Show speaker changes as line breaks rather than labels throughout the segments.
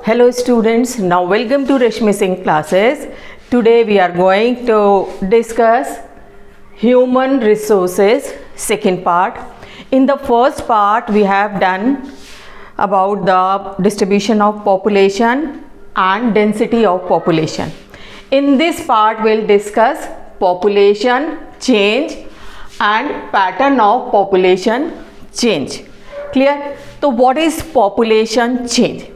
Hello students, now welcome to Rashmi Singh classes. Today we are going to discuss human resources, second part. In the first part we have done about the distribution of population and density of population. In this part we will discuss population change and pattern of population change. Clear? So what is population change?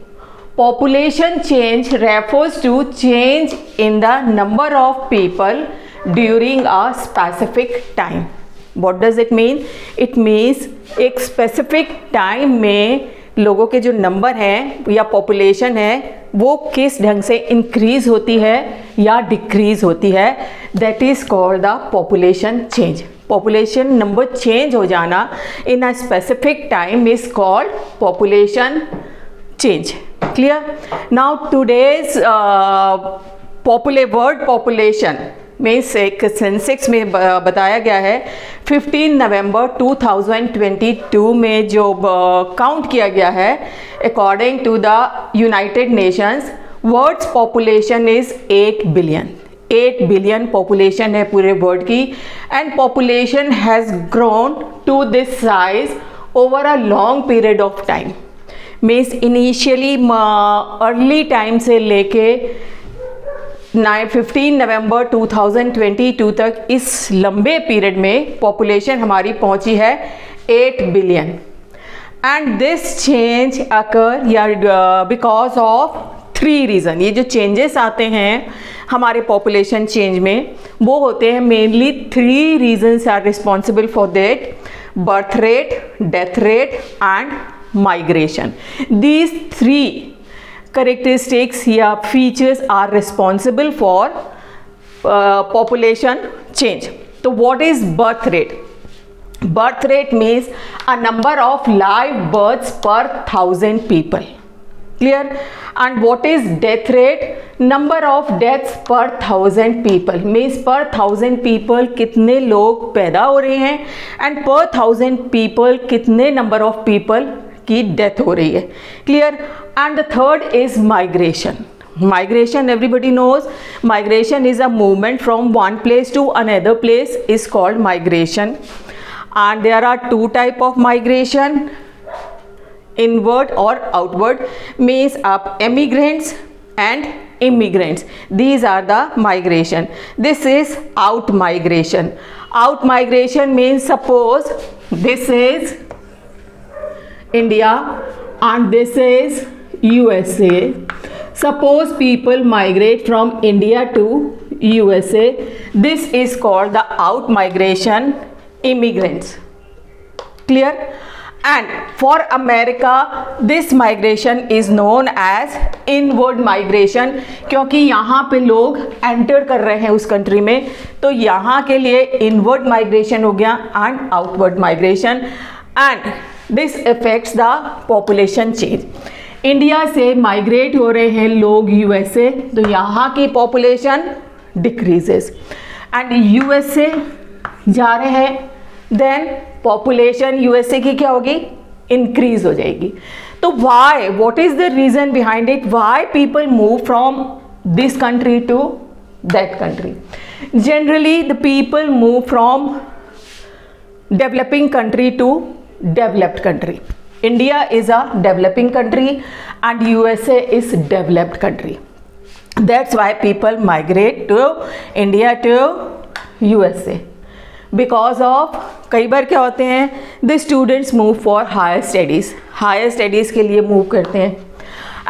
Population change refers to change in the number of people during a specific time. What does it mean? It means एक specific time में लोगों के जो number हैं या population है वो किस ढंग से इंक्रीज होती है या डिक्रीज होती है, that is called the population change. Population number change हो जाना in a specific time is called population change. Clear? Now today's word population में एक सेंसेक्स में बताया गया है 15 नवंबर 2022 में जो काउंट किया गया है, according to the United Nations world's population is 8 billion. 8 billion population है पूरे वर्ल्ड की, and population has grown to this size over a long period of time. Means initially early time से लेके 15 नवंबर 2022 तक इस लंबे पीरियड में पॉपुलेशन हमारी पहुंची है 8 बिलियन. एंड दिस चेंज अकर या बिकॉज ऑफ 3 रीज़न. ये जो चेंजेस आते हैं हमारे पॉपुलेशन चेंज में वो होते हैं mainly 3 reasons are responsible for that: birth rate, death rate and migration. These 3 characteristics या features are responsible for population change. So what is birth rate? Birth rate means a number of live births per 1000 people. Clear? And what is death rate? Number of deaths per 1000 people. Means per 1000 people कितने लोग पैदा हो रहे हैं and per 1000 people कितने number of people की death हो रही है. Clear? And the third is migration. Migration everybody knows. Migration is a movement from one place to another place is called migration. And there are 2 type of migration, inward और outward. Means आप emigrants and immigrants. These are the migration. This is out migration. Out migration means suppose this is India and this is USA. Suppose people migrate from India to USA. This is called the out migration immigrants. Clear? And for America this migration is known as inward migration, क्योंकि यहाँ पे लोग enter कर रहे हैं उस country में, तो यहाँ के लिए इनवर्ड माइग्रेशन हो गया and outward migration. And this affects the population change. India से माइग्रेट हो रहे हैं लोग यूएसए, तो यहाँ की पॉपुलेशन डिक्रीजेस. एंड यूएसए जा रहे हैं देन पॉपुलेशन यूएसए की क्या होगी? इंक्रीज हो जाएगी. तो why, what is the reason behind it? Why people move from this country to that country? Generally the people move from developing country to developed country. India is a developing country and USA is developed country. That's why people migrate to India to USA. Because of कई बार क्या होते हैं, the students move for higher studies. Higher studies के लिए move करते हैं.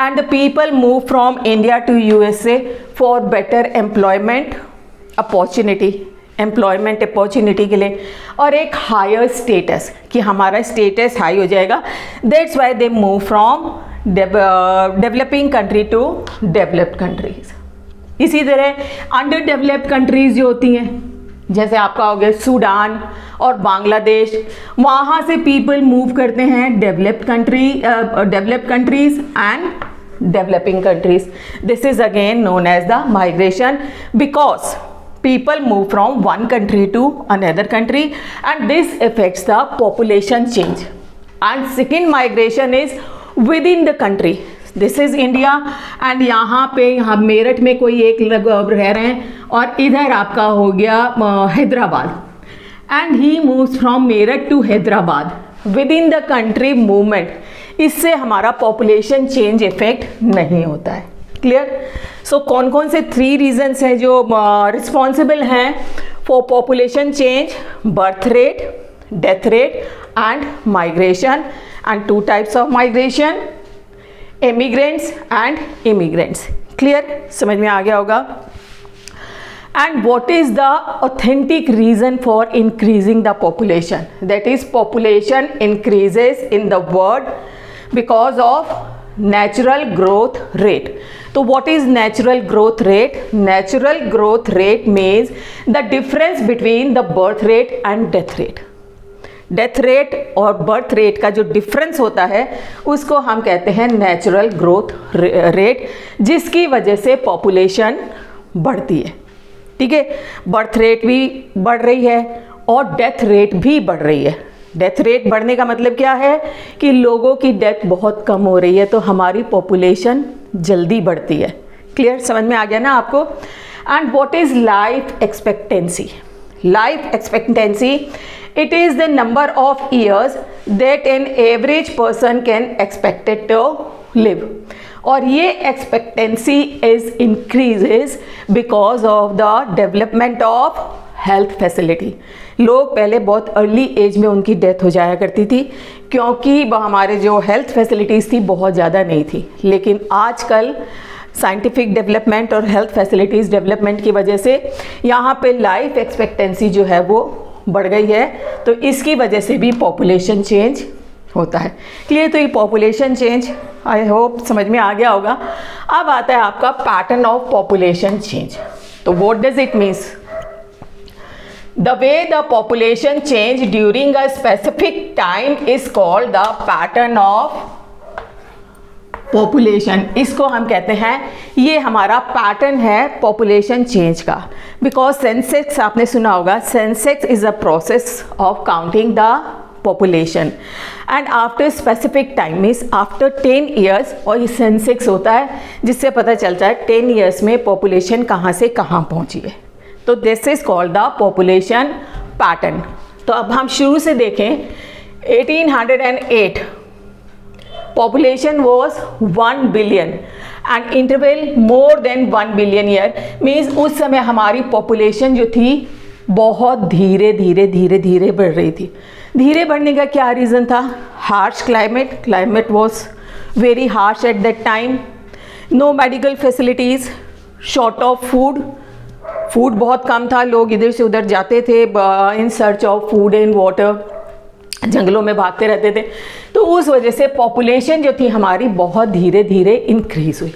And the people move from India to USA for better employment opportunity. Employment opportunity के लिए और एक हायर स्टेटस, कि हमारा स्टेटस हाई हो जाएगा. That's why they move from developing country to developed countries. इसी तरह अंडर डेवलप्ड कंट्रीज जो होती हैं, जैसे आपका हो गया सूडान और बांग्लादेश, वहाँ से पीपल मूव करते हैं developed countries and developing countries. This is again known as the migration because people move from one country to another country and this affects the population change. And second migration is within the country. This is India and यहाँ पे हम मेरठ में कोई एक रह रहे हैं और इधर आपका हो गया Hyderabad and he moves from Meerut to Hyderabad within the country movement, इससे हमारा पॉपुलेशन चेंज इफेक्ट नहीं होता है। क्लियर? सो कौन कौन से 3 रीजंस हैं जो रिस्पॉन्सिबल हैं for population change? Birth rate, death rate and migration, and 2 types of migration, immigrants and immigrants. Clear? समझ में आ गया होगा। And what is the authentic reason for increasing the population? That is, population increases in the world because of natural growth rate. So what is natural growth rate? Natural growth rate means the difference between the birth rate and death rate. Death rate और birth rate का जो difference होता है उसको हम कहते हैं natural growth rate, जिसकी वजह से पॉपुलेशन बढ़ती है। ठीक है, बर्थ रेट भी बढ़ रही है और डेथ रेट भी बढ़ रही है। डेथ रेट बढ़ने का मतलब क्या है कि लोगों की डेथ बहुत कम हो रही है, तो हमारी पॉपुलेशन जल्दी बढ़ती है। क्लियर? समझ में आ गया ना आपको? And what is life expectancy? Life expectancy, it is the number of years that an average person can expected to live, और ये expectancy is increases because of the development of health facility. लोग पहले बहुत early as में उनकी death हो जाया करती थी क्योंकि हमारे जो हेल्थ फैसिलिटीज़ थी बहुत ज़्यादा नहीं थी, लेकिन आजकल साइंटिफिक डेवलपमेंट और हेल्थ फैसिलिटीज़ डेवलपमेंट की वजह से यहाँ पे लाइफ एक्सपेक्टेंसी जो है वो बढ़ गई है, तो इसकी वजह से भी पॉपुलेशन चेंज होता है। क्लियर? तो ये पॉपुलेशन चेंज आई होप समझ में आ गया होगा। अब आता है आपका पैटर्न ऑफ पॉपुलेशन चेंज। तो what does it means? The way the population change during a specific time is called the pattern of population. इसको हम कहते हैं, ये हमारा पैटर्न है पॉपुलेशन चेंज का। बिकॉज सेंसेक्स आपने सुना होगा, Sensex is a process of counting the population and after specific time means after 10 years, और ये सेंसेक्स होता है जिससे पता चलता है 10 ईयर्स में पॉपुलेशन कहाँ से कहाँ पहुँची है। तो this is called the population pattern. तो अब हम शुरू से देखें, 1808 population was 1 billion and interval more than 1 billion year means उस समय हमारी population जो थी बहुत धीरे धीरे धीरे धीरे बढ़ रही थी। धीरे बढ़ने का क्या रीज़न था? Harsh climate was very harsh at that time, no medical facilities, short of food बहुत कम था, लोग इधर से उधर जाते थे in search of food and water, जंगलों में भागते रहते थे, तो उस वजह से पॉपुलेशन जो थी हमारी बहुत धीरे धीरे इंक्रीज हुई।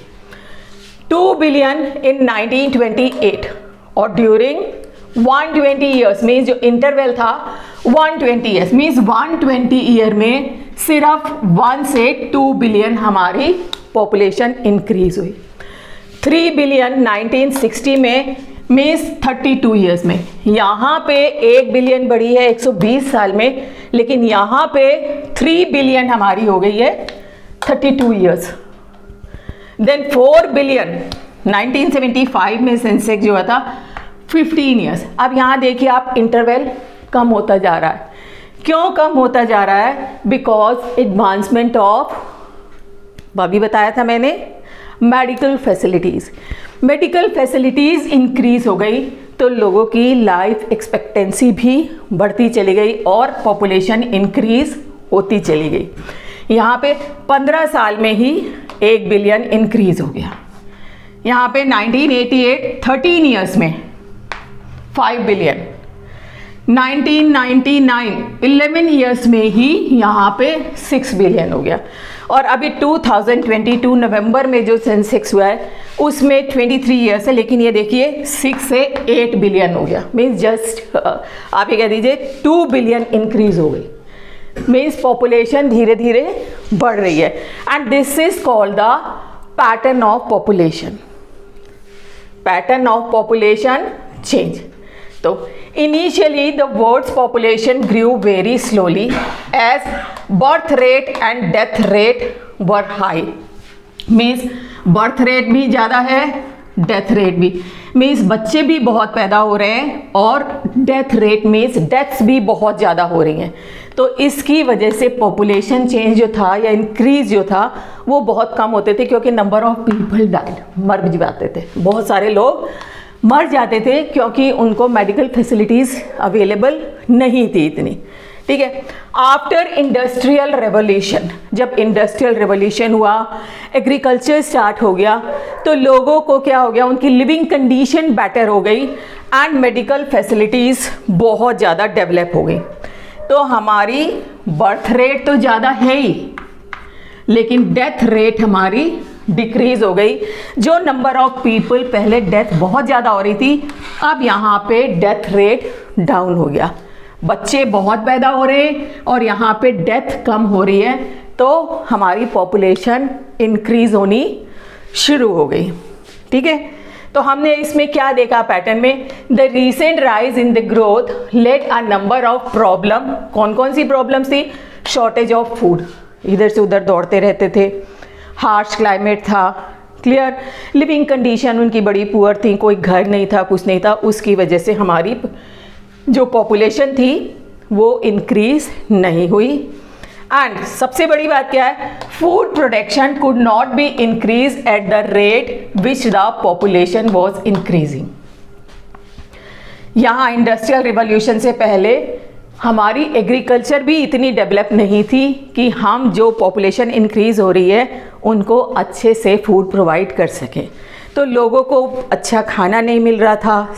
2 बिलियन इन 1928 और ड्यूरिंग 120 ईयर्स मीन्स जो इंटरवल था 120 ईयर्स मीन्स 120 ईयर में सिर्फ 1 से 2 बिलियन हमारी पॉपुलेशन इंक्रीज हुई। 3 बिलियन 1960 में मीन्स 32 ईयर्स में। यहाँ पे 1 बिलियन बढ़ी है 120 साल में, लेकिन यहाँ पे 3 बिलियन हमारी हो गई है 32 ईयर्स। देन 4 बिलियन 1975 में सेंसेक्स जो हुआ था 15 ईयर्स। अब यहाँ देखिए आप, इंटरवल कम होता जा रहा है। क्यों कम होता जा रहा है? बिकॉज एडवांसमेंट ऑफ, अभी बताया था मैंने, मेडिकल फैसिलिटीज़ इंक्रीज हो गई, तो लोगों की लाइफ एक्सपेक्टेंसी भी बढ़ती चली गई और पॉपुलेशन इंक्रीज होती चली गई। यहाँ पे 15 साल में ही 1 बिलियन इंक्रीज हो गया। यहाँ पे 1988 13 ईयर्स में 5 बिलियन, 1999 11 ईयर्स में ही यहाँ पे 6 बिलियन हो गया। और अभी 2022 नवंबर में जो सेंसेक्स हुआ है उसमें 23 ईयर्स है, लेकिन ये देखिए 6 से 8 बिलियन हो गया। मीन्स जस्ट आप ये कह दीजिए 2 बिलियन इंक्रीज हो गई। मीन्स पॉपुलेशन धीरे धीरे बढ़ रही है and this is called the pattern of population, pattern of population change. तो initially the world's population grew very slowly as birth rate and death rate were high, means birth rate भी ज़्यादा है, death rate भी, means बच्चे भी बहुत पैदा हो रहे हैं और डेथ रेट मीन्स डेथ्स भी बहुत ज़्यादा हो रही हैं। तो इसकी वजह से पॉपुलेशन चेंज जो था या इंक्रीज जो था वो बहुत कम होते थे, क्योंकि नंबर ऑफ पीपल डाइड, मर भी जाते थे, बहुत सारे लोग मर जाते थे क्योंकि उनको मेडिकल फैसिलिटीज़ अवेलेबल नहीं थी इतनी। ठीक है। आफ्टर इंडस्ट्रियल रेवोल्यूशन, जब इंडस्ट्रियल रेवोल्यूशन हुआ, एग्रीकल्चर स्टार्ट हो गया, तो लोगों को क्या हो गया, उनकी लिविंग कंडीशन बेटर हो गई एंड मेडिकल फैसिलिटीज़ बहुत ज़्यादा डेवलप हो गई। तो हमारी बर्थ रेट तो ज़्यादा है ही, लेकिन डेथ रेट हमारी डिक्रीज हो गई। जो नंबर ऑफ पीपल पहले डेथ बहुत ज़्यादा हो रही थी, अब यहाँ पे डेथ रेट डाउन हो गया। बच्चे बहुत पैदा हो रहे हैं और यहाँ पे डेथ कम हो रही है, तो हमारी पॉपुलेशन इंक्रीज होनी शुरू हो गई। ठीक है। तो हमने इसमें क्या देखा पैटर्न में, the recent rise in the growth led a number of problem. कौन कौन सी प्रॉब्लम्स थी? शॉर्टेज ऑफ फूड, इधर से उधर दौड़ते रहते थे, हार्श क्लाइमेट था, क्लियर, लिविंग कंडीशन उनकी बड़ी पुअर थी, कोई घर नहीं था, कुछ नहीं था, उसकी वजह से हमारी जो पॉपुलेशन थी वो इंक्रीज नहीं हुई। एंड सबसे बड़ी बात क्या है, food production could not be increase at the rate which the population was increasing. यहाँ इंडस्ट्रियल रिवॉल्यूशन से पहले हमारी एग्रीकल्चर भी इतनी डेवलप नहीं थी कि हम जो पॉपुलेशन इंक्रीज हो रही है उनको अच्छे से फूड प्रोवाइड कर सकें। तो लोगों को अच्छा खाना नहीं मिल रहा था,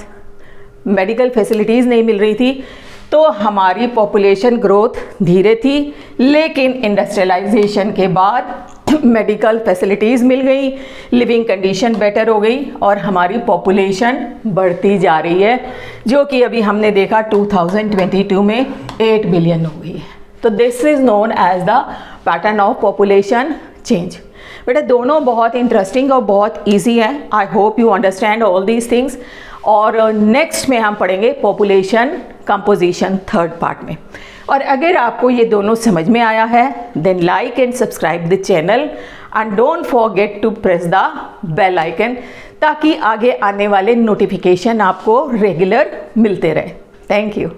मेडिकल फैसिलिटीज़ नहीं मिल रही थी, तो हमारी पॉपुलेशन ग्रोथ धीरे थी। लेकिन इंडस्ट्रियलाइजेशन के बाद मेडिकल फैसिलिटीज़ मिल गई, लिविंग कंडीशन बेटर हो गई और हमारी पॉपुलेशन बढ़ती जा रही है, जो कि अभी हमने देखा 2022 में 8 बिलियन हो गई है। तो this is known as the pattern of population change. बेटा दोनों बहुत इंटरेस्टिंग और बहुत ईजी है। I hope you understand all these things. और नेक्स्ट में हम पढ़ेंगे पॉपुलेशन कंपोजिशन थर्ड पार्ट में। और अगर आपको ये दोनों समझ में आया है then like and subscribe the channel and don't forget to press the bell icon, ताकि आगे आने वाले नोटिफिकेशन आपको रेगुलर मिलते रहे। Thank you.